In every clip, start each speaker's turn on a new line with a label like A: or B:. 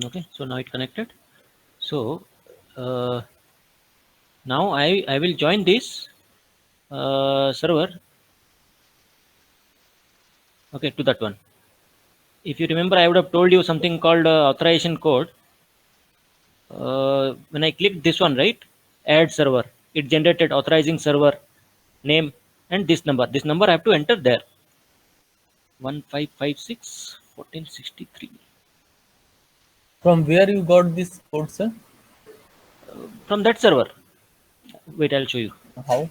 A: Okay, so now it connected. So uh, now I will join this server. Okay, to that one. If you remember, I would have told you something called authorization code. When I clicked this one, right, add server, it generated authorizing server name and this number. This number I have to enter there. 1556 1463.
B: From where you got this code, sir?
A: From that server. Wait, I'll show you.
B: How?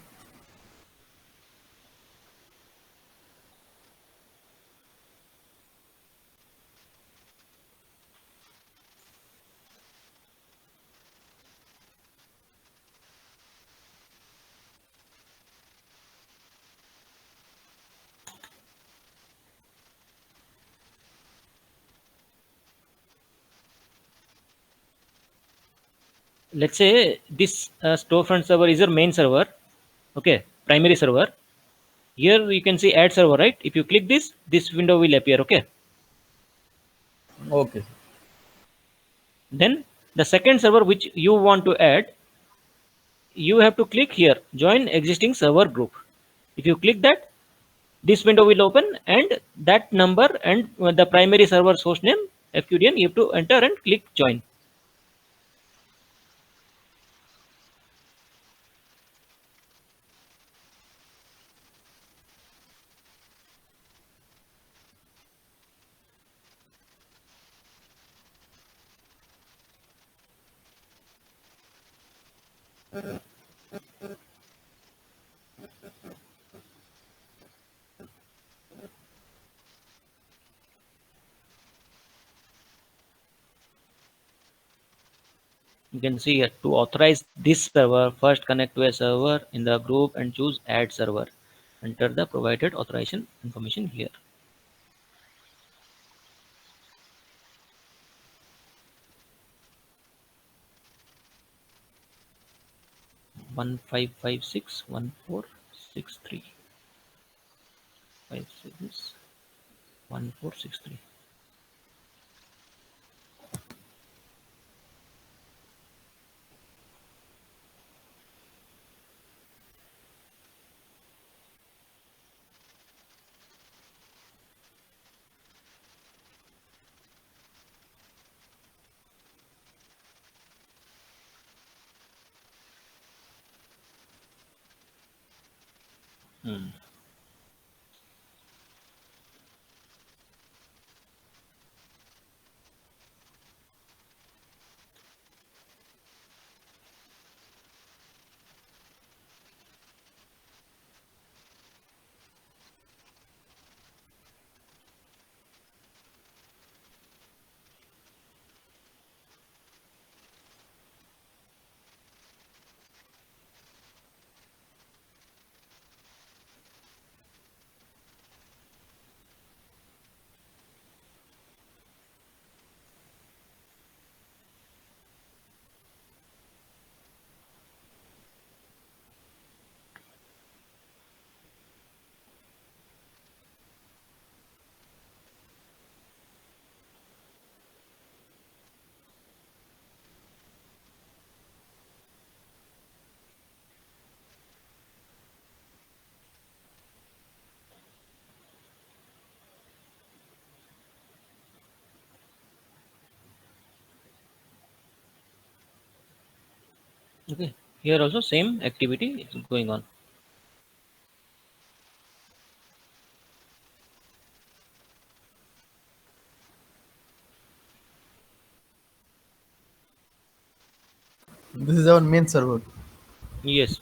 A: Let's say this storefront server is your main server. Okay, primary server. Here you can see add server, right? If you click this window will appear. Okay,
B: Okay, sir.
A: then the second server which you want to add, you have to click here, join existing server group. If you click that, this window will open, and that number and the primary server source name fqdn you have to enter and click join. You can see here, to authorize this server, first connect to a server in the group and choose add server. Enter the provided authorization information here. 1556 1463 1463. Hmm. Okay, here also same activity is going on.
B: This is our main server.
A: Yes.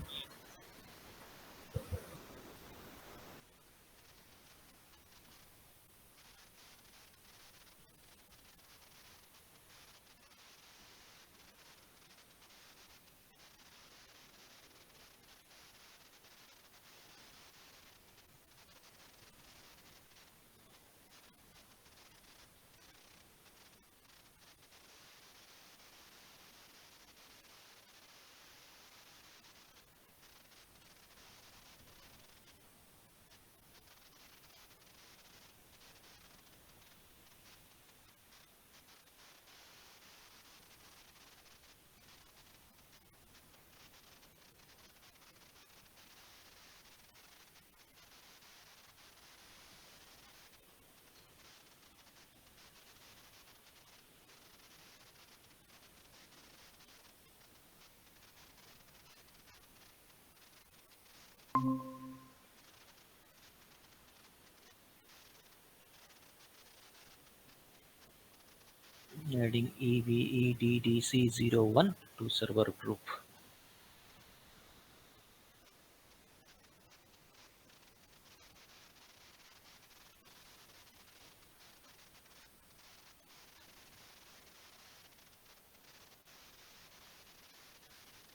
A: Adding EVEDDC01 to server group.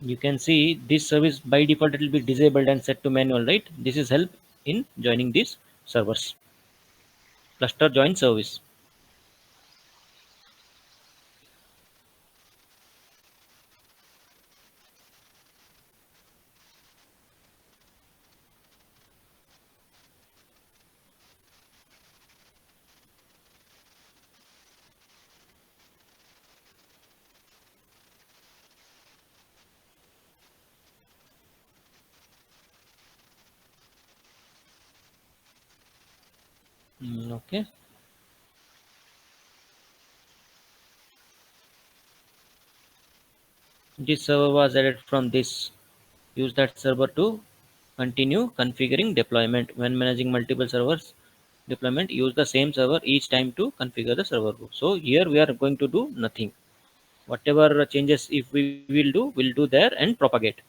A: You can see this service by default it will be disabled and set to manual, right? This is help in joining these servers. Cluster join service. Okay. This server was added from this. Use that server to continue configuring deployment. When managing multiple servers deployment, use the same server each time to configure the server group. So here we are going to do nothing. Whatever changes if we will do, we'll do there and propagate.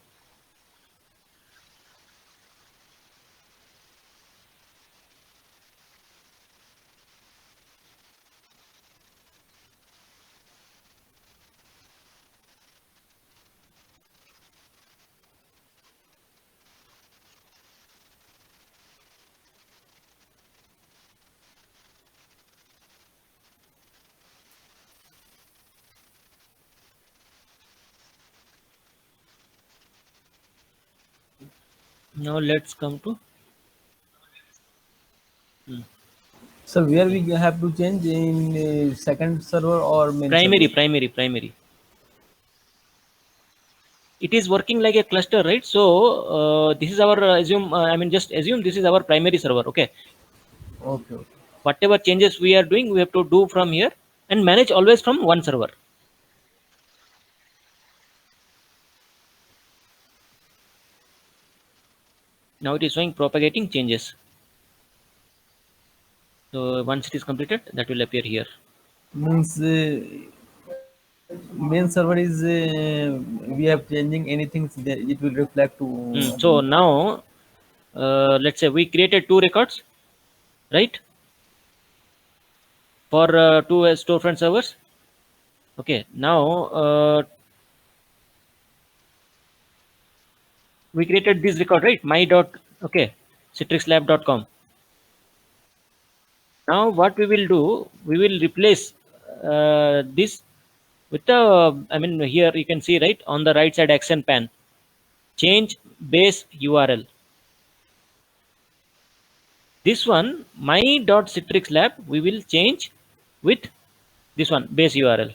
A: Now let's come to hmm,
B: So where we have to change in second server or main server?
A: primary. It is working like a cluster, right? So this is our assume. I mean, just assume this is our primary server. Okay.
B: Okay, okay.
A: Whatever changes we are doing, we have to do from here and manage always from one server. Now it is showing propagating changes. So once it is completed, that will appear here.
B: Means main server is we have changing anything, it will reflect to
A: So now, let's say we created two records, right? For two storefront servers. Okay. Now we created this record, right? My dot okay, citrixlab.com. Now what we will do, we will replace this with the, I mean, here you can see, right, on the right side action pan, change base URL. This one, my.citrixlab, we will change with this one, base URL.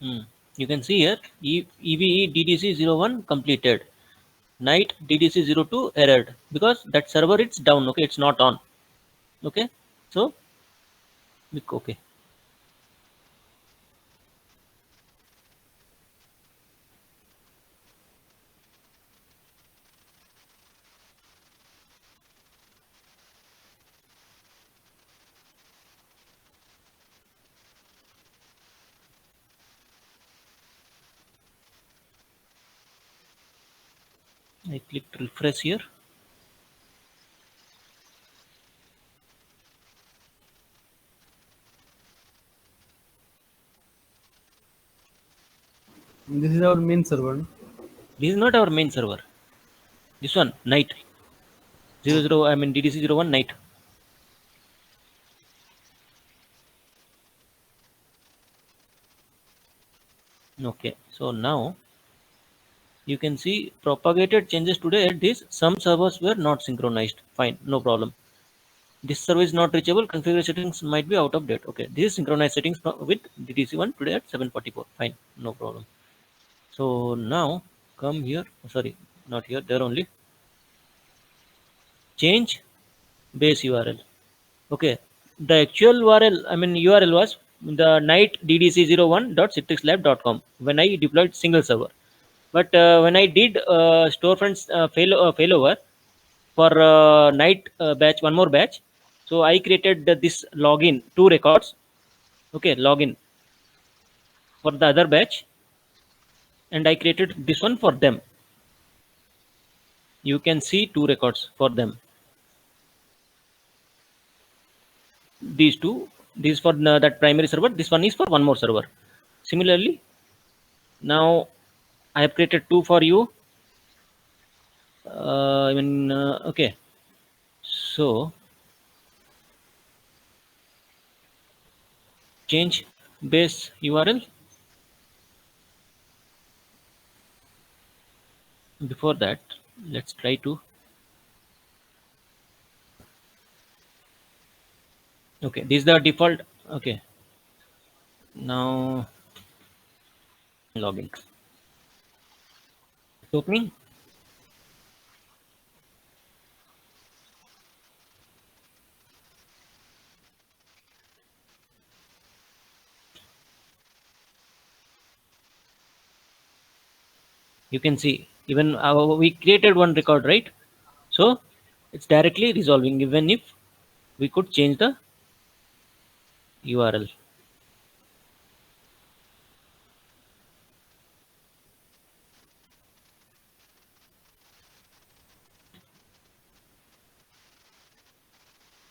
A: Hmm. You can see here EVE DDC01 completed. Night DDC02 errored because that server it's down. Okay, it's not on. Okay, so click OK. I clicked refresh here.
B: This is our main server.
A: This is not our main server. This one night 00. I mean DDC01 night. Okay, so now you can see propagated changes today at this. Some servers were not synchronized. Fine, no problem. This server is not reachable. Configure settings might be out of date. Okay, this is synchronized settings with DDC1 today at 7:44. Fine, no problem. So now come here. Sorry, not here. There only. Change base URL. Okay, the actual URL. I mean URL was the night ddc01.citrixlab.com when I deployed single server. But when I did storefronts failover for night batch, one more batch, so I created this login, two records. Okay, login for the other batch, and I created this one for them. You can see two records for them. These two, this for that primary server. This one is for one more server. Similarly, now I have created two for you. Okay. So change base URL. Before that, let's try to. Okay, this is the default. Okay, now login. Opening. You can see even we created one record, right? So it's directly resolving even if we could change the URL.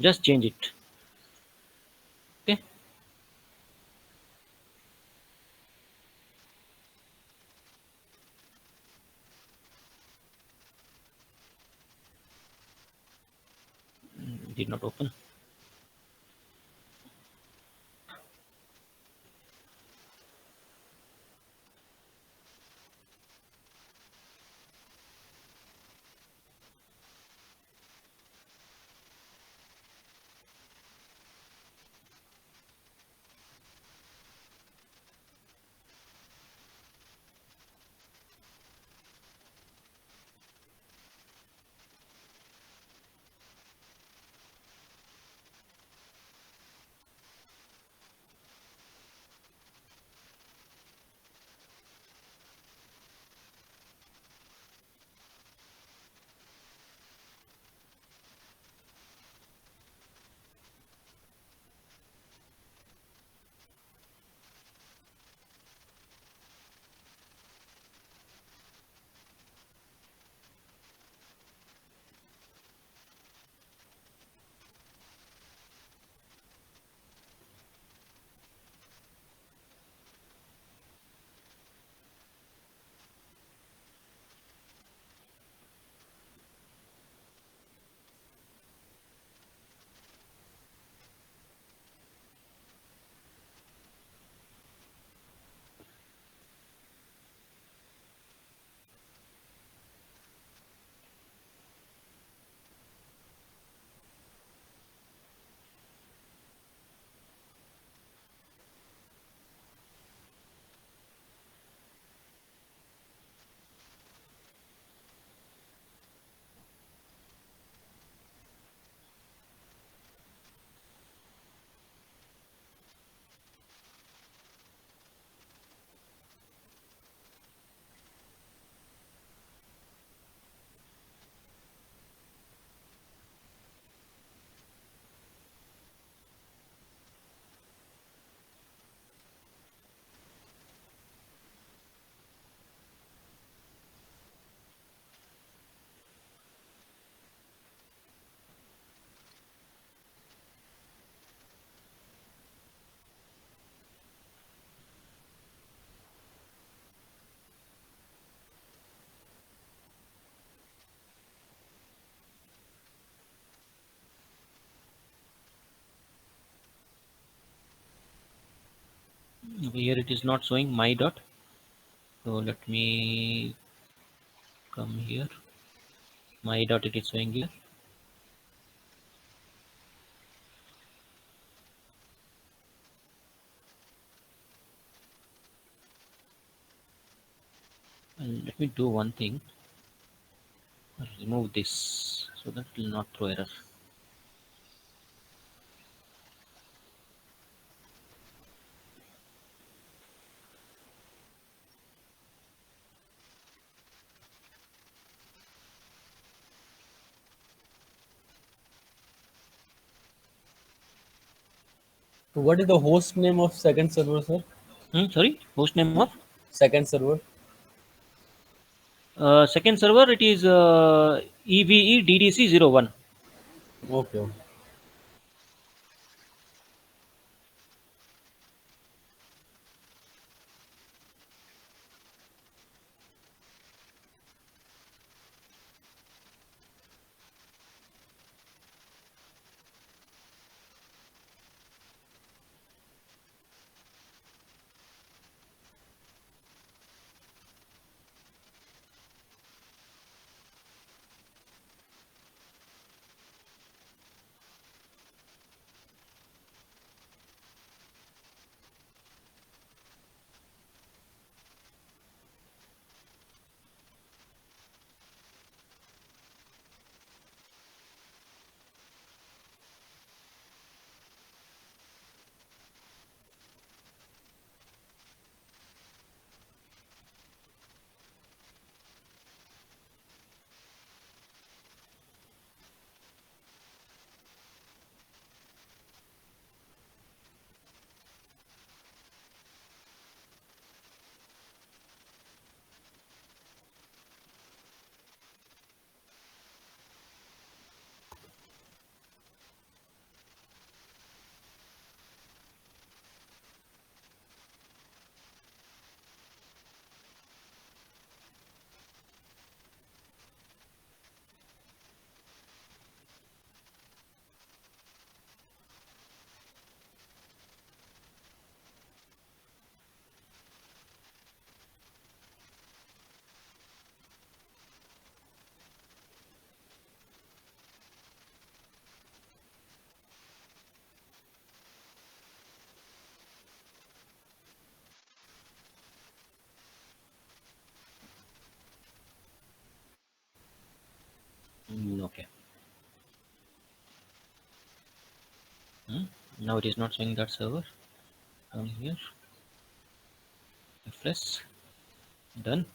A: Just change it. Okay. Did not open. Over here it is not showing my dot. So let me come here. My dot it is showing here. And let me do one thing. Remove this so that it will not throw error.
B: So what is the host name of second server, sir?
A: Sorry, host name of
B: Second server.
A: second server it is EVE DDC01.
B: Okay. Okay.
A: Okay. Hmm. Now it is not showing that server. Come here. Refresh. Done.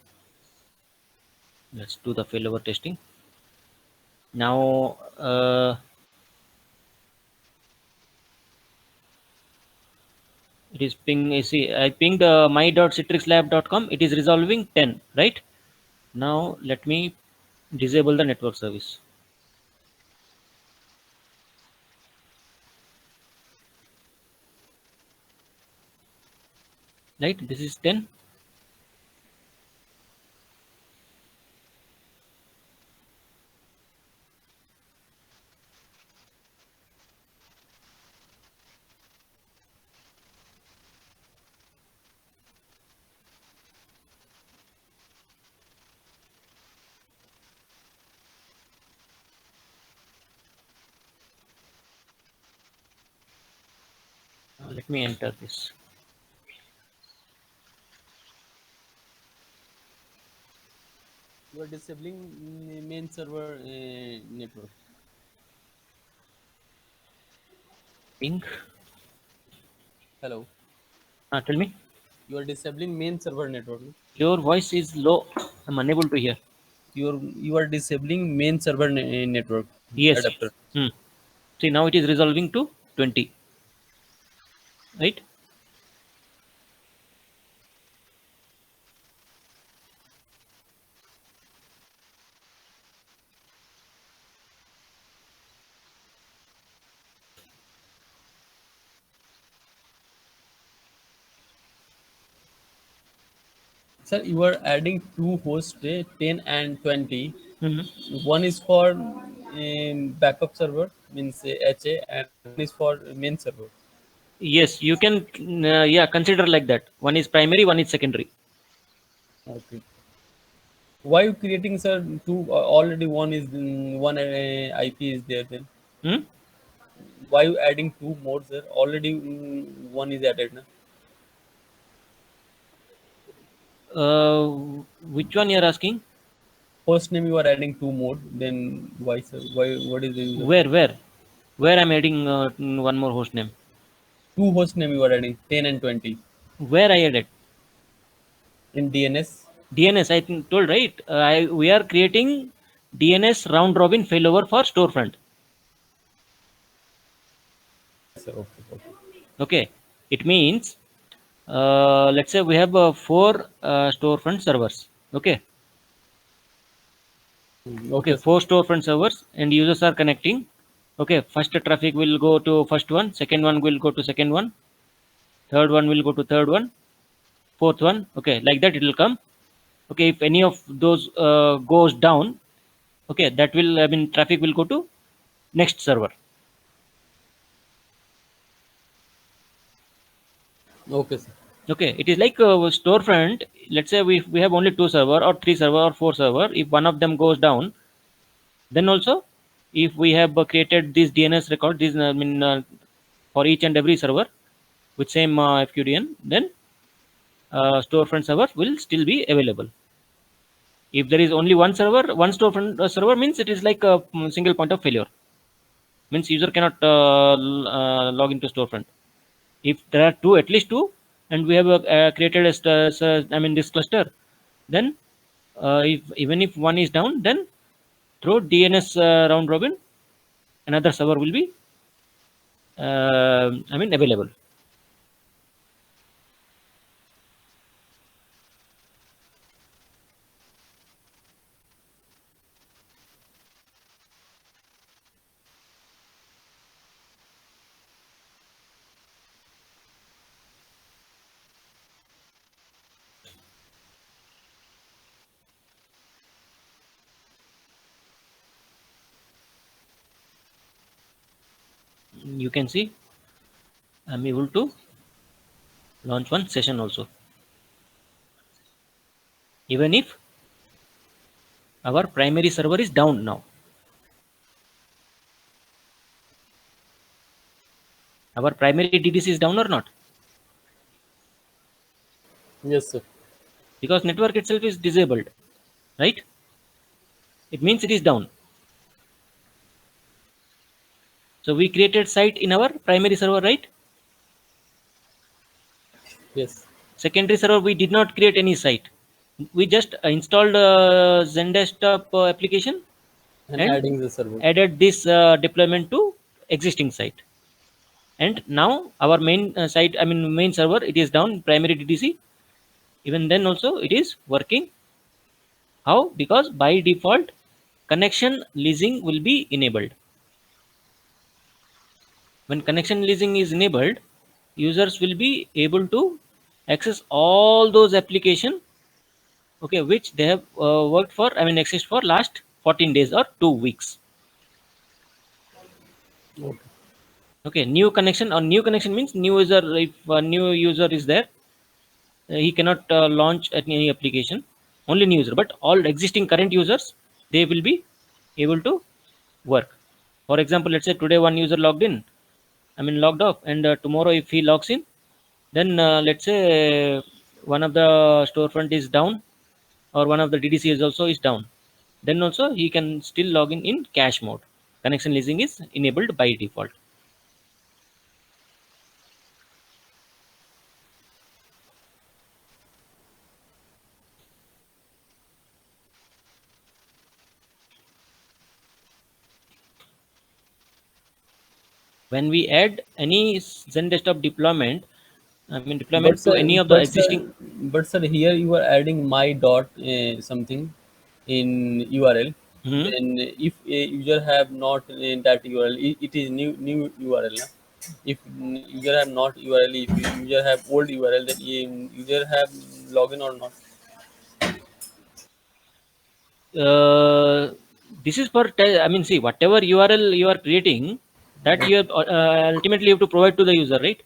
A: Let's do the failover testing. Now it is ping. See, I pinged my.citrixlab.com. It is resolving 10, right? Now let me disable the network service. Right, this is 10. Let me enter this.
B: You are disabling main server network.
A: Ping.
B: Hello.
A: Tell me.
B: You are disabling main server network. No?
A: Your voice is low. I'm unable to hear.
B: You are disabling main server network
A: Yes, yes.
B: adapter.
A: See, now it is resolving to 20. Right?
B: Sir, you are adding two hosts, 10 and 20.
A: Mhm.
B: One is for backup server, means HA, and one is for main server.
A: Yes, you can, yeah, consider like that. One is primary, one is secondary.
B: Okay. Why you creating, sir? Two already one is one IP is there. Then
A: Hmm?
B: why you adding two more, sir? Already one is added. Na?
A: Uh, which one you're asking?
B: First name you are adding two more. Then why, sir? Why? What is the user?
A: Where I'm adding one more host name?
B: Two host name you are adding 10 and 20
A: Where I added?
B: in DNS.
A: DNS, I think told right. We are creating DNS round robin failover for storefront.
B: Sir, okay, okay.
A: Okay, it means let's say we have four storefront servers. Okay, okay,
B: Okay, sir.
A: four storefront servers and users are connecting. Okay, first traffic will go to first one, second one will go to second one, third one will go to third one, fourth one. Okay, like that it will come. Okay, if any of those goes down, okay, that will, I mean, traffic will go to next server.
B: Okay, sir.
A: Okay, it is like storefront. Let's say we have only two server or three server or four server. If one of them goes down, then also if we have created this DNS record, this I mean for each and every server with same FQDN, then storefront server will still be available. If there is only one server, one storefront server means it is like a single point of failure. Means user cannot log into storefront. If there are two, at least two, and we have created I mean this cluster, then if even if one is down, then through DNS round robin, another server will be I mean available. You can see I'm able to launch one session also, even if our primary server is down now. Our primary DDC is down or not?
B: Yes, sir.
A: Because network itself is disabled, right? It means it is down. So we created site in our primary server, right?
B: Yes.
A: Secondary server we did not create any site. We just installed Zen desktop application
B: And
A: and
B: adding the server.
A: added this deployment to existing site. And now our main site, I mean main server, it is down, primary DDC. Even then also it is working. How? Because by default connection leasing will be enabled. When connection leasing is enabled, users will be able to access all those application, okay, which they have worked for, I mean accessed for last 14 days or 2 weeks.
B: Okay.
A: Okay, new connection, or new connection means new user. If a new user is there, he cannot launch any application, only new user, but all existing current users, they will be able to work. For example, let's say today one user logged in, I mean logged off, and tomorrow if he logs in, then let's say one of the storefront is down, or one of the DDC is also is down, then also he can still log in cache mode. Connection leasing is enabled by default. When we add any Zen desktop deployment, I mean
B: But
A: deployment to
B: sir,
A: any of the
B: but sir,
A: existing.
B: but sir, here you are adding my dot something in URL.
A: Mhm.
B: Then if a user have not that URL, it is new URL. Na? If user have not URL, if user have old URL, then user have login or not.
A: uh, this is for I mean, see, whatever URL you are creating, that you have, ultimately you have to provide to the user, right?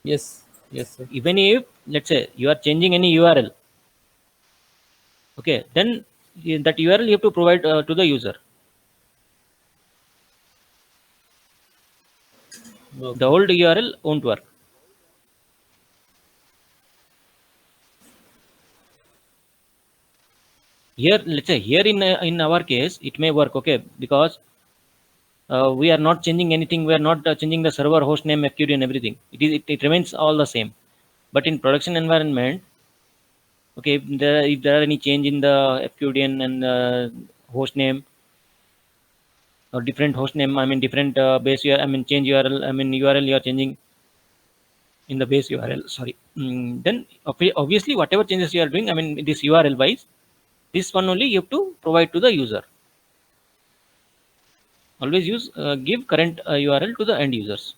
B: Yes. Yes, sir.
A: Even if, let's say, you are changing any URL, okay, then that URL you have to provide to the user. The
B: Okay.
A: old URL won't work. Here, let's say, here in our case, it may work, okay, because we are not changing anything. We are not changing the server host name, FQD, and everything. It remains all the same. But in production environment, okay, if there are any change in the FQDN and host name or different host name, I mean different base URL, I mean change URL, I mean URL you are changing in the base URL. Sorry. Then obviously whatever changes you are doing, I mean this URL wise, this one only you have to provide to the user. Always use give current URL to the end users.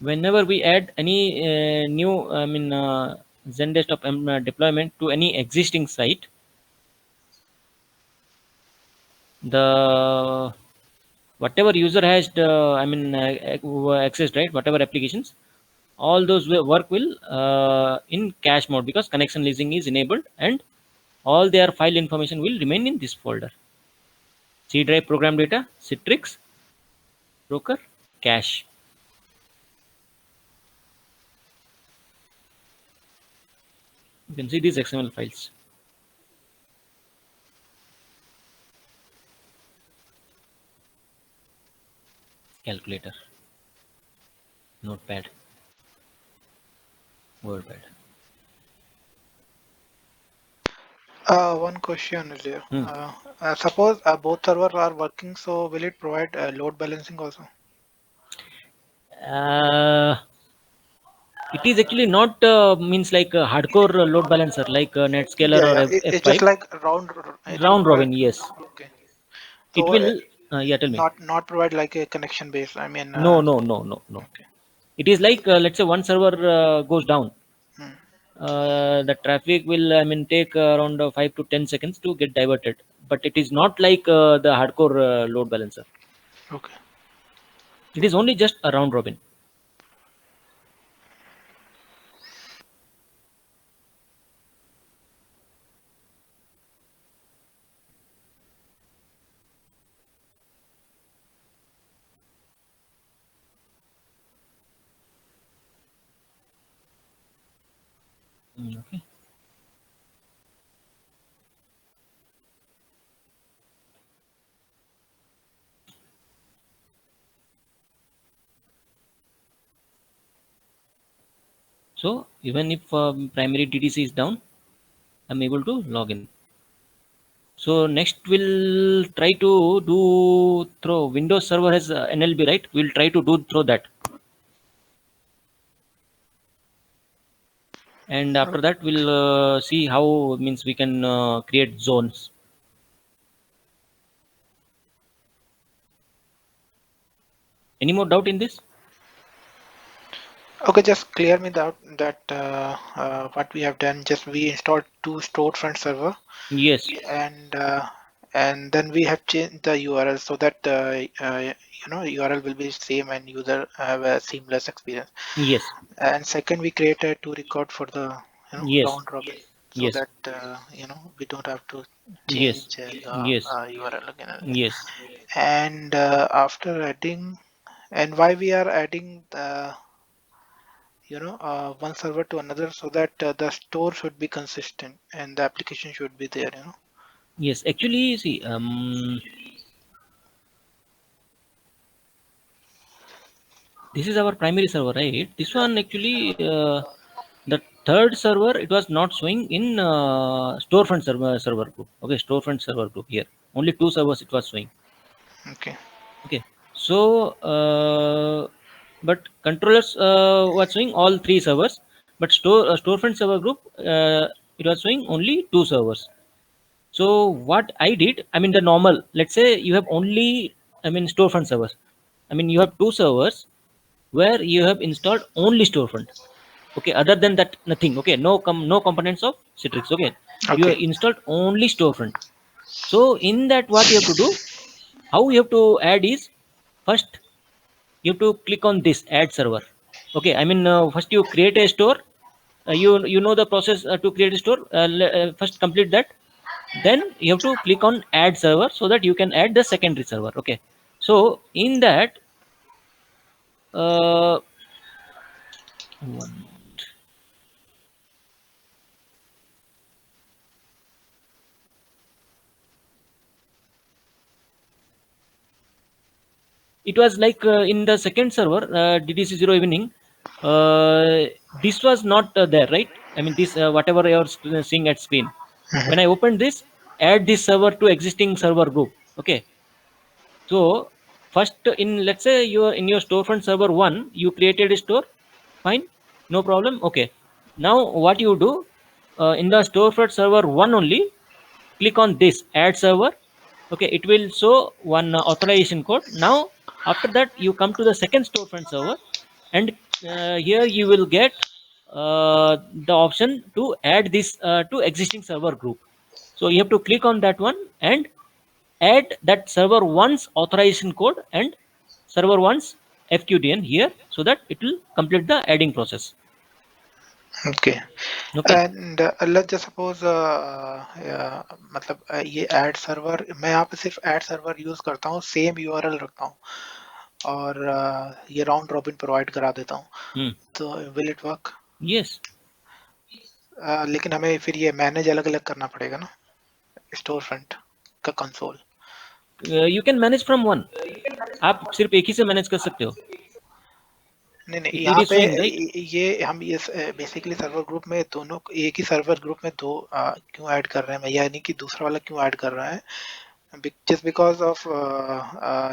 A: Whenever we add any new, I mean Zendesk deployment to any existing site, the whatever user has the, I mean access, right, whatever applications, all those work will in cache mode, because connection leasing is enabled, and all their file information will remain in this folder: C drive, program data, Citrix, broker, cache. You can see these XML files. Calculator, notepad, wordpad.
C: One question is there.
A: Hmm.
C: Suppose both servers are working, so will it provide load balancing also?
A: uh, it is actually not means like a hardcore load balancer like Netscaler
C: Yeah,
A: or
C: yeah. It's just
A: F5.
C: like round. It will
A: Round
C: provide.
A: robin, yes.
C: Okay.
A: It
C: So
A: will. Yeah, tell me.
C: not provide like a connection base. I mean.
A: No, no, no, no, no.
C: Okay.
A: It is like let's say one server goes down.
C: Hmm.
A: The traffic will, I mean, take around 5 to 10 seconds to get diverted. But it is not like the hardcore load balancer.
C: Okay.
A: It is only just a round robin. Okay. So even if primary DTC is down, I'm able to log in. So next we'll try to do through Windows Server has NLB, right? We'll try to do through that, and after that we'll see how means we can create zones. Any more doubt in this?
C: Okay, just clear me that what we have done. Just we installed two storefront server,
A: Yes,
C: and then we have changed the URL so that URL will be same and user have a seamless experience.
A: yes,
C: And second, we created two record for the
A: yes,
C: round robin so
A: yes,
C: that we don't have to
A: yes,
C: change the
A: yes,
C: URL again and again.
A: yes.
C: And after adding, and why we are adding the one server to another, so that the store should be consistent and the application should be there.
A: Yes, actually, see, this is our primary server, right? This one actually, the third server, it was not showing in storefront server group. Okay, storefront server group here. Only two servers it was showing.
C: Okay.
A: Okay, so but controllers was showing all three servers, but storefront server group it was showing only two servers. So what I did, I mean the normal, let's say you have only, I mean storefront servers. I mean you have two servers where you have installed only storefront. Okay, other than that, nothing. Okay, no components of Citrix. Okay, you
C: Okay.
A: have installed only storefront. So in that, what you have to do, how you have to add is, first you have to click on this add server. Okay, I mean, first you create a store. You know the process to create a store. First complete that, then you have to click on add server so that you can add the secondary server. Okay, so in that, uh, one minute. It was like in the second server, DDC0 evening, uh, this was not there, right? I mean, this whatever you're seeing at screen. When I opened this, add this server to existing server group. Okay, so first, in, let's say you are in your storefront server 1, you created a store. Fine, no problem. Okay, now what you do, in the storefront server 1 only, click on this add server. Okay, it will show one authorization code. Now after that, you come to the second storefront server, and here you will get the option to add this to existing server group. So you have to click on that one and add that server one's authorization code and server one's FQDN here, so that it will complete the adding process.
C: Okay.
A: Okay.
C: And let's just suppose मतलब ये add server, मैं यहाँ पे सिर्फ add server use करता हूँ, same URL रखता हूँ और ये राउंड रॉबिन प्रोवाइड करा देता हूँ, तो विल इट वर्क?
A: यस,
C: लेकिन हमें फिर ये मैनेज अलग अलग करना पड़ेगा ना, स्टोर फ्रंट का console?
A: You can manage from one. आप सिर्फ एक ही से मैनेज कर सकते हो.
C: नहीं नहीं,
A: It
C: यहाँ
A: is
C: पे
A: showing, right?
C: ये हम ये बेसिकली सर्वर ग्रुप में दोनों, एक ही सर्वर ग्रुप में दो क्यों ऐड कर रहे हैं, मैं यानी कि दूसरा वाला क्यों ऐड कर रहा है, just because of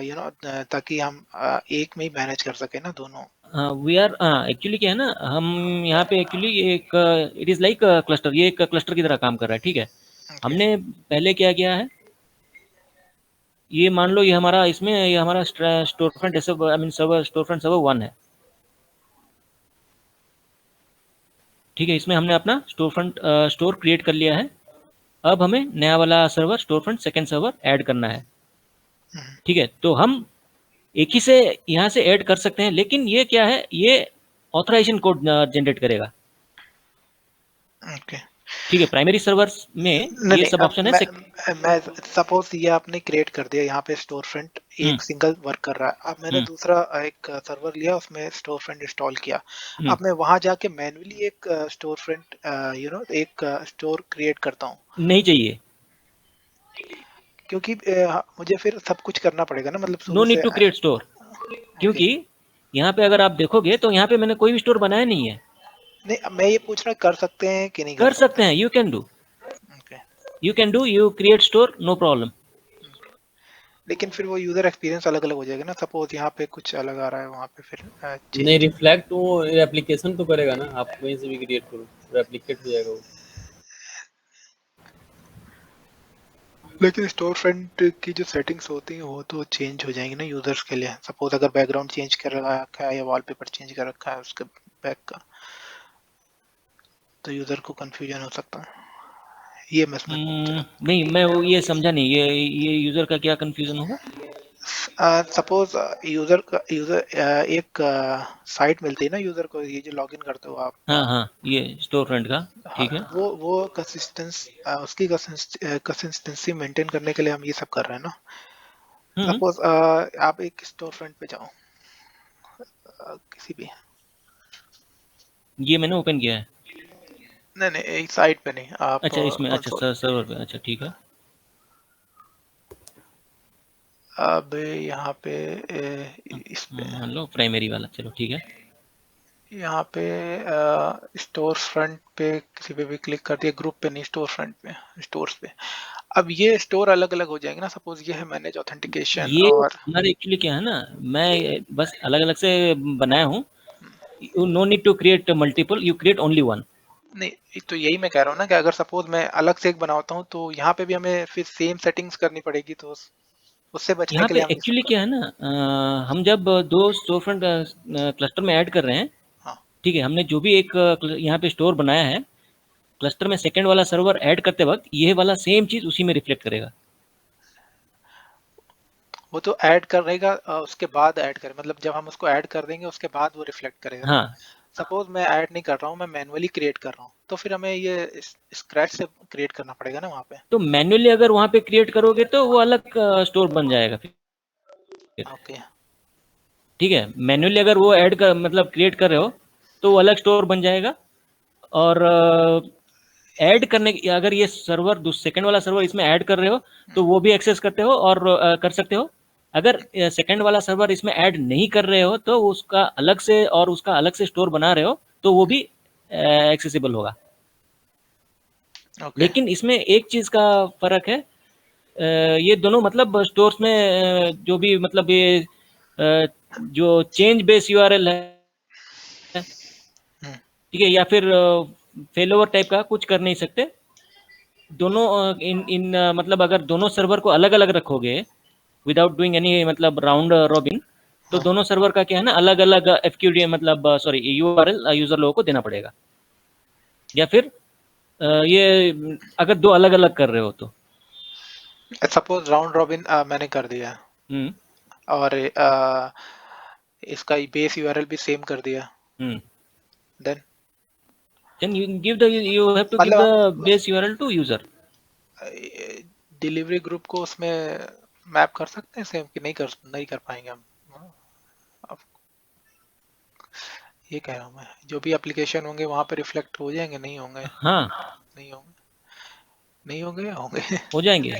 C: you know, ताकि हम एक में ही मैनेज कर सके ना दोनों.
A: वी आर एक्चुअली क्या है ना, हम यहाँ पे एक्चुअली एक, इट इज लाइक क्लस्टर, ये एक क्लस्टर की तरह काम कर रहा है. ठीक है, हमने पहले क्या किया है, ये मान लो ये हमारा, इसमें ये हमारा स्टोर फ्रंट ऐसे, I mean server, store front server 1 है. ठीक है, इसमें हमने अपना स्टोर फ्रंट स्टोर क्रिएट कर लिया है. अब हमें नया वाला server store front second server add करना है. ठीक है, तो हम एक ही से यहाँ से ऐड कर सकते हैं, लेकिन ये क्या है, ये ऑथराइजेशन कोड जनरेट करेगा.
C: ओके.
A: ठीक है, प्राइमरी सर्वर्स में ये सब ऑप्शन है.
C: मैं सपोज ये आपने क्रिएट कर दिया, यहाँ पे स्टोर फ्रंट एक सिंगल वर्क कर रहा है, अब मैंने दूसरा एक सर्वर लिया, उसमें स्टोर फ्रंट इंस्टॉल किया, अब मैं वहां जाके मैन्युअली एक स्टोर फ्रंट यू नो एक स्टोर क्रिएट करता हूँ.
A: नहीं चाहिए,
C: क्योंकि मुझे फिर सब कुछ करना पड़ेगा ना, मतलब
A: no need to create store. क्योंकि यहाँ पे अगर आप देखोगे तो यहाँ पे मैंने कोई भी स्टोर बनाया नहीं है.
C: नहीं, मैं ये पूछ रहा हूँ कर सकते हैं कि नहीं
A: कर सकते हैं. You can do, you can do, you create store, no problem.
C: लेकिन फिर वो यूजर एक्सपीरियंस अलग अलग हो जाएगा ना, सपोज यहाँ पे कुछ अलग आ रहा है, वहाँ पे फिर
B: नहीं, रिफ्लेक्ट वो एप्लीकेशन तो करेगा ना, आप कहीं से भी क्रिएट करो रेप्लिकेट हो जाएगा वो.
C: लेकिन स्टोर फ्रंट की जो सेटिंग्स होती हैं वो तो चेंज हो जाएंगी ना यूजर्स के लिए. सपोज अगर बैकग्राउंड चेंज कर रखा है या वॉलपेपर चेंज कर रखा है उसके बैक का, तो यूजर को कंफ्यूजन हो सकता है. ये मैं
A: नहीं, मैं वो ये समझा नहीं, ये यूजर का क्या कंफ्यूजन होगा.
C: सपोज यूजर एक साइट मिलती है ना यूजर को, ये जो लॉगिन करते हो आप.
A: हाँ, ये स्टोर फ्रंट का. ठीक है,
C: वो उसकी कंसिस्टेंसी मेंटेन करने के लिए हम ये सब कर रहे हैं ना. सपोज आप एक स्टोर फ्रंट पे जाओ, किसी भी,
A: ये मैंने ओपन किया है.
C: नहीं एक साइट पे नहीं आप.
A: अच्छा, इसमें, अच्छा सर्वर पे, अच्छा ठीक है.
C: अब यहाँ पे इस पे
A: मान लो प्राइमरी वाला, चलो ठीक है.
C: यहाँ पे स्टोर फ्रंट पे किसी पे भी क्लिक कर दिया, ग्रुप पे नहीं, स्टोर फ्रंट पे, स्टोर्स पे. अब ये स्टोर अलग अलग हो जाएंगे ना, सपोज ये है मैनेज ऑथेंटिकेशन.
A: ये
C: और
A: हमारे एक्चुअली क्या है ना, मैं बस अलग अलग से बनाया हूँ. You no need to create multiple, you create only one.
C: नहीं, तो यही मैं कह रहा हूँ ना कि अगर सपोज मैं अलग से एक बनाता हूँ तो यहाँ पे भी हमें फिर सेम सेटिंग्स करनी पड़ेगी, तो उससे बचने
A: यहाँ
C: के
A: पे
C: लिए
A: एक्चुअली क्या है ना, हम जब दो स्टोर फ्रंट क्लस्टर में ऐड कर रहे हैं, ठीक है, हमने जो भी एक यहाँ पे स्टोर बनाया है क्लस्टर में, सेकंड वाला सर्वर ऐड करते वक्त ये वाला सेम चीज उसी में रिफ्लेक्ट करेगा.
C: वो तो ऐड करेगा, उसके बाद ऐड करे, मतलब जब हम उसको ऐड कर देंगे उसके बाद वो रिफ्लेक्ट करेगा ना।
A: हाँ,
C: सपोज मैं ऐड नहीं कर रहा हूँ, मैं मैनुअली क्रिएट कर रहा हूँ, तो फिर हमें ये स्क्रैच से क्रिएट करना पड़ेगा ना वहाँ पे।
A: तो मैन्युअली अगर वहाँ पे क्रिएट करोगे तो वो अलग स्टोर बन जाएगा फिर।
C: ओके।
A: ठीक है, मैन्युअली अगर वो ऐड कर मतलब क्रिएट कर रहे हो तो वो अलग स्टोर बन जाएगा। और ऐड करने अगर ये सर्वर सेकंड वाला सर्वर इसमें ऐड कर रहे हो तो वो भी एक्सेस करते हो और कर सकते हो। अगर सेकंड वाला सर्वर इसमें ऐड नहीं कर रहे हो तो उसका अलग से और उसका अलग से स्टोर बना रहे हो तो वो भी एक्सेसिबल होगा।
C: ओके।
A: लेकिन इसमें एक चीज़ का फ़र्क है, ये दोनों मतलब स्टोर्स में जो भी मतलब ये जो चेंज बेस यूआरएल है,
C: हम्म।
A: ठीक है, या फिर फेल ओवर टाइप का कुछ कर नहीं सकते। दोनों इन इन मतलब अगर दोनों सर्वर को अलग अलग रखोगे विदाउट डूइंग एनी मतलब राउंड रॉबिन, तो
C: हाँ।
A: दोनों सर्वर का क्या है ना, अलग अलग एफक्यूडी मतलब सॉरी यूआरएल यूजर लोगों को देना पड़ेगा। या फिर ये अगर दो अलग अलग कर रहे हो तो।
C: सपोज राउंड रॉबिन मैंने कर दिया,
A: हम्म।
C: और इसका बेस यूआरएल भी सेम कर दिया,
A: hmm.
C: Then
A: then you have to give
C: मतलब
A: the
C: हम
A: base URL to user.
C: Delivery group को उसमें मैप कर सकते हैं सेम, कि नहीं कर पाएंगे हम? अब ये कह रहा हूँ मैं, जो भी एप्लीकेशन होंगे वहां पे रिफ्लेक्ट हो जाएंगे, नहीं होंगे?
A: हाँ,
C: नहीं होंगे, नहीं होंगे या होंगे?
A: हो जाएंगे।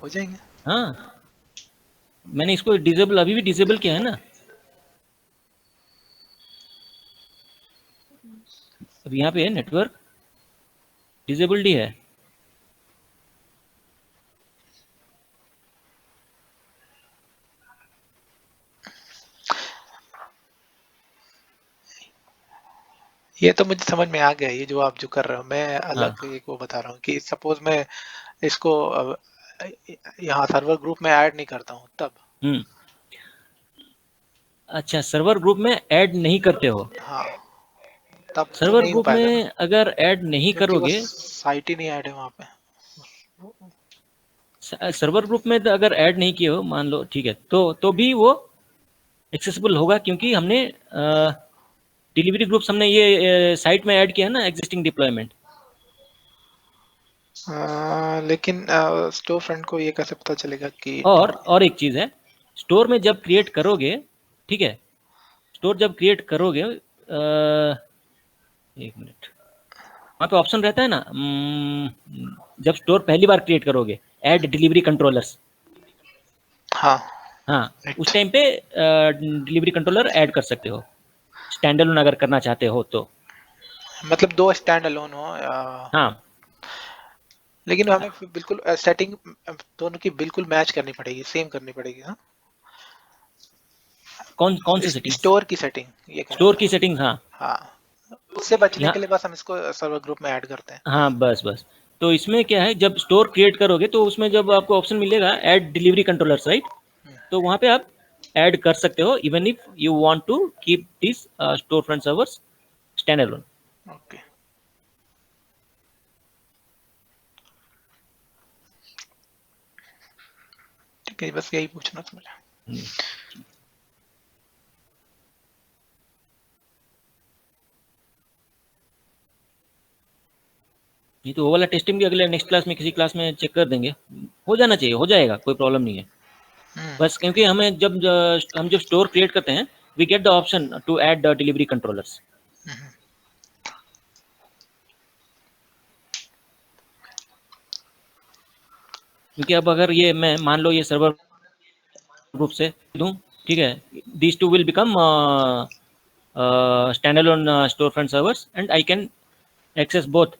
C: हो जाएंगे।
A: हाँ, मैंने इसको डिसेबल अभी भी डिसेबल किया है ना। अब यहाँ पे है नेटवर्क डिसेबल्ड ही है।
C: ये तो मुझे समझ में आ गया, ये जो आप जो कर रहे हो, मैं
A: हाँ।
C: अलग एक वो बता रहा हूँ कि सपोज मैं इसको यहाँ सर्वर ग्रुप में ऐड नहीं करता हूँ तब।
A: हम्म। अच्छा, सर्वर ग्रुप में ऐड नहीं करते हो।
C: हाँ, तब तो
A: सर्वर
C: नहीं हो
A: ग्रुप
C: पाएगा ना,
A: में अगर ऐड नहीं
C: क्योंकि वो
A: करोगे,
C: साइट ही नहीं ऐड है वहाँ पे।
A: सर्वर ग्रुप में तो अगर ऐड नहीं किए हो मान लो, ठीक है, तो भी वो एक्सेसिबल होगा क्योंकि हमने डिलीवरी ग्रुप्स हमने ये साइट में ऐड किया है ना एग्जिस्टिंग डिप्लॉयमेंट।
C: लेकिन स्टोर फ्रंट को ये कैसे पता चलेगा कि
A: और एक चीज़ है, स्टोर में जब क्रिएट करोगे, ठीक है, स्टोर जब क्रिएट करोगे एक मिनट, वहाँ पे ऑप्शन रहता है ना, जब स्टोर पहली बार क्रिएट करोगे, ऐड डिलीवरी कंट्रोलर्स।
C: हाँ,
A: हाँ, उस
C: राइट।
A: टाइम पे डिलीवरी कंट्रोलर ऐड कर सकते हो, स्टैंड अलोन अगर करना चाहते हो तो।
C: मतलब दो स्टैंड अलोन हो,
A: हाँ।
C: लेकिन हमें फिर बिल्कुल सेटिंग दोनों की बिल्कुल मैच करनी पड़ेगी, सेम करनी पड़ेगी। हाँ,
A: कौन कौन सी सेटिंग्स?
C: स्टोर की सेटिंग ये कह रहा हूँ
A: स्टोर
C: मैं।
A: की सेटिंग्स, हाँ।
C: हाँ, उससे बचने के
A: यहाँ,
C: लिए बस हम इसको सर्वर ग्रुप में ऐड करते हैं।
A: हाँ, बस बस। तो इसमें क्या है, जब स्टोर क्रिएट करोगे तो उसमें जब आपको ऑप्शन मिलेगा ऐड डिलीवरी कंट्रोलर्स, राइट, तो वहाँ पे आप ऐड कर सकते हो even if you want to keep this storefront servers standalone.
C: Okay, ठीक है, बस यही पूछना था मुझे।
A: ये तो वो वाला टेस्टिंग भी अगले नेक्स्ट क्लास में किसी क्लास में चेक कर देंगे। हो जाना चाहिए, हो जाएगा, कोई प्रॉब्लम नहीं है।
C: हम्म।
A: बस क्योंकि हमें जब हम जब स्टोर क्रिएट करते हैं, we get the option to add delivery controllers.
C: Hmm.
A: क्योंकि अब अगर ये मैं मान लो ये सर्वर ग्रुप से दूं, ठीक है, these two will become standalone storefront servers and I can access both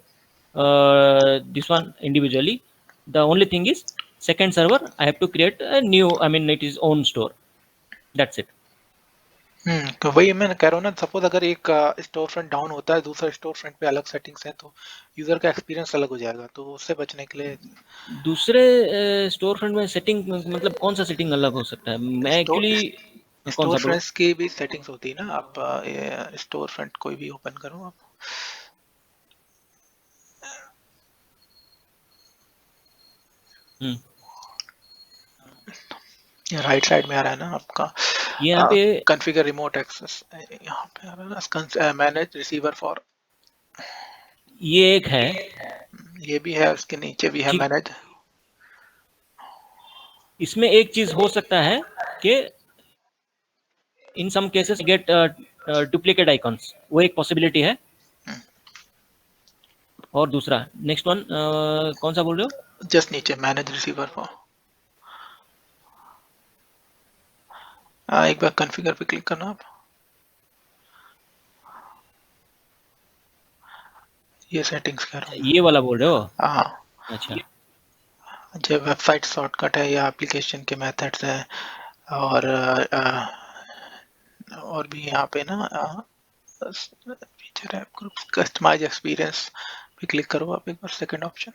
A: this one individually. The only thing is second server I have to create a new, I mean it is own store. That's it.
C: तो वही मैं कह रहा हूँ ना, suppose अगर एक store front down होता है, दूसरा स्टोर फ्रंट पे अलग सेटिंग्स है, तो यूजर का एक्सपीरियंस अलग हो जाएगा, तो उससे बचने के लिए
A: दूसरे स्टोर फ्रंट में सेटिंग मतलब कौन सा सेटिंग अलग हो सकता है? मैं
C: स्टोर
A: एक्चुअली कौन
C: स्टोर
A: सा बोलो?
C: फ्रंट्स की भी सेटिंग्स होती है ना। आप स्टोर फ्रंट कोई भी ओपन करो आप,
A: हम्म।
C: ये राइट साइड में आ रहा है ना आपका
A: ये यहाँ पे
C: कॉन्फ़िगर रिमोट एक्सेस, यहाँ पे आ रहा है ना मैनेज रिसीवर फॉर,
A: ये एक है,
C: ये भी है, उसके नीचे भी है
A: ठीक।
C: मैनेज।
A: इसमें एक चीज हो सकता है कि in some cases get duplicate icons, वो एक पॉसिबिलिटी है। और दूसरा नेक्स्ट वन कौन सा बोल रहे हो?
C: जस्ट नीचे मैनेज रिसीवर फॉर, एक बार कॉन्फ़िगर पे क्लिक करना आप, ये सेटिंग्स कर रहा हूँ।
A: ये वाला बोल रहे हो?
C: हाँ,
A: अच्छा,
C: जो वेबसाइट शॉर्टकट है या एप्लीकेशन के मेथड्स हैं, और भी यहाँ पे ना feature app groups customize experience पे क्लिक करो आप एक बार, सेकंड ऑप्शन।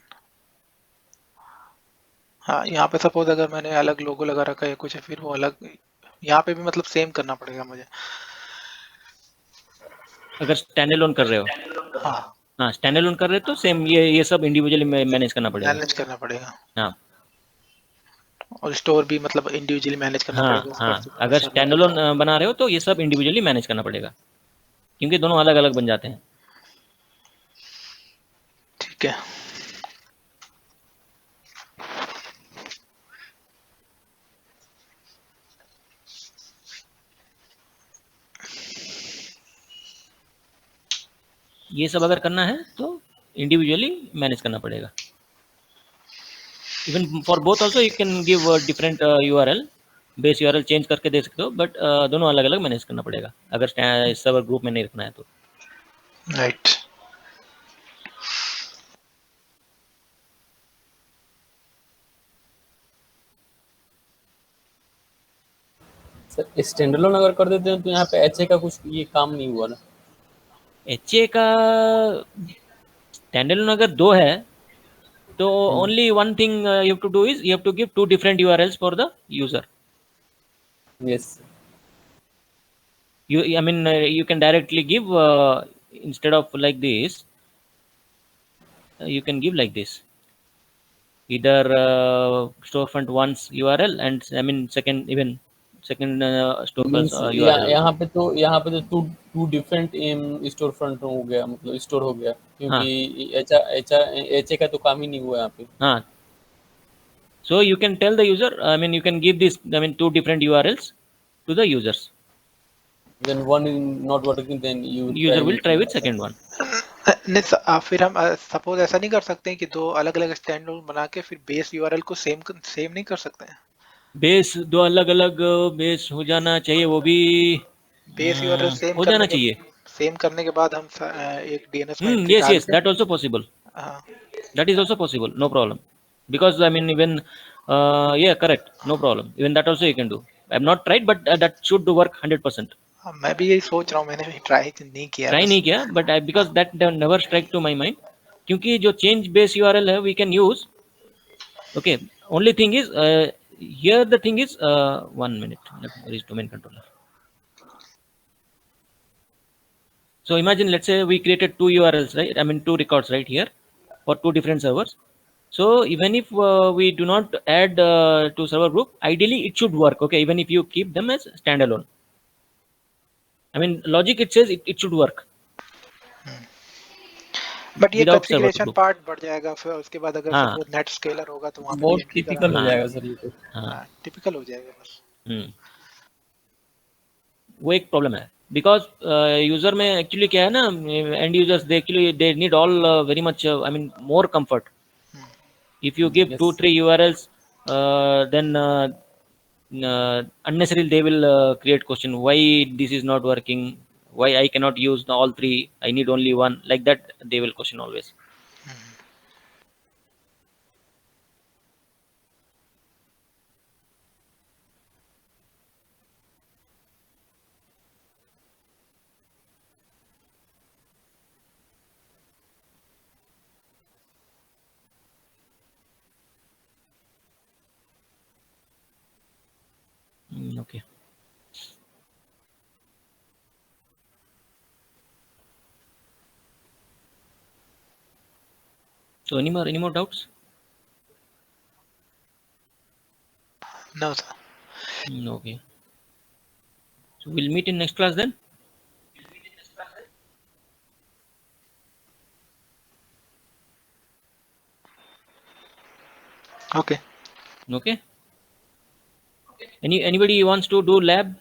C: हाँ, यहाँ पे सपोज अगर मैंने अलग लोगो लगा रखा है कुछ है, फिर वो अलग, यहाँ पे भी मतलब सेम करना पड़ेगा मुझे।
A: अगर स्टैंड अलोन कर रहे हो,
C: हाँ,
A: हाँ स्टैंड अलोन कर रहे हो तो सेम ये सब इंडिविजुअली मैनेज करना पड़ेगा।
C: मैनेज करना पड़ेगा,
A: हाँ
C: और स्टोर भी मतलब इंडिविजुअली मैनेज करना
A: हाँ
C: पड़ेगा उस
A: हाँ,
C: पर्टिकुलर
A: अगर
C: सर्वर
A: स्टैंड
C: के
A: अलोन
C: लिए।
A: बना रहे हो तो ये सब इंडिविजुअली मैनेज करना पड़ेगा, क्योंकि दोनों अलग अलग बन जाते हैं।
C: ठीक है,
A: ये सब अगर करना है तो इंडिविजुअली मैनेज करना पड़ेगा। Even for both also you can give different URL, base URL change करके दे सकते हो, बट दोनों अलग अलग मैनेज करना पड़ेगा अगर सर्वर ग्रुप में नहीं रखना है तो।
C: राइट।
B: सर स्टैंडअलोन अगर कर देते हैं तो यहाँ पे एचए का कुछ ये काम नहीं हुआ ना?
A: एचए का स्टैंड अलोन अगर दो है तो only one thing you have to do is you have to give two different URLs for the user.
B: Yes.
A: You, I mean, you can directly give instead of like this, you can give like this. Either storefront one's URL and I mean second second storefront's
B: means
A: URL also.
B: यहाँ पे तो to different store front हो गया, मतलब store हो गया,
A: हाँ
B: क्योंकि एचए का तो काम ही नहीं हुआ यहाँ पे।
A: हाँ. So you can tell the user. I mean, you can give this. I mean, two different URLs to the users.
B: Then one is not working, then you will try
A: User will
B: with
A: try with
B: another.
A: second one.
C: नहीं, फिर हम suppose ऐसा नहीं कर सकते हैं कि दो अलग अलग स्टैंड बना के फिर बेस यूआरएल को सेम सेम नहीं कर सकते हैं?
A: बेस दो अलग अलग बेस हो जाना चाहिए, वो भी
C: बेस यूआरएल
A: हो जाना चाहिए.
C: सेम करने के बाद हम एक डीएनएस में एंट्री
A: Yes,
C: डाल
A: yes,
C: के,
A: that also possible.
C: हाँ,
A: That is also possible, no problem. Because I mean, even yeah, correct, no problem. Even that also you can do. I'm not tried, but that should do work 100%.
C: मैं भी यही सोच रहा हूँ, मैंने भी try नहीं किया है
A: ट्राई
C: बस।
A: नहीं किया, but because that never strike to my mind. क्योंकि जो change base URL है we can use. Okay, only thing is here the thing is 1 minute. Let me reach domain controller. So imagine, let's say we created two URLs, right? I mean two records right here for two different servers. So even if we do not add to server group, ideally it should work. Okay, even if you keep them as standalone. I mean, logic it says it should work
C: but ये
A: without server
C: configuration
A: group.
C: Part बढ़ जाएगा, फिर उसके बाद अगर
A: हाँ
C: suppose net scalar होगा तो वहाँ पे भी
B: बहुत
C: एंट्री
B: टिपिकल
C: कराना
B: हो
A: हाँ
B: जाएगा सर ये तो।
A: हाँ.
C: है, टिपिकल हो जाएगा बस।
A: हम्म, वो एक प्रॉब्लम है. बिकॉज यूजर में एक्चुअली क्या है ना, and users they actually they need all very much, I mean more comfort. If you give
B: yes.
A: 2 3 URLs, then unnecessarily they will create question why this is not working, why I cannot use all three, I need only one, like that they will question always. Okay. So any more doubts?
C: No sir,
A: Okay. So we'll meet in next class then.
C: Okay.
A: Okay. Anybody wants to do lab?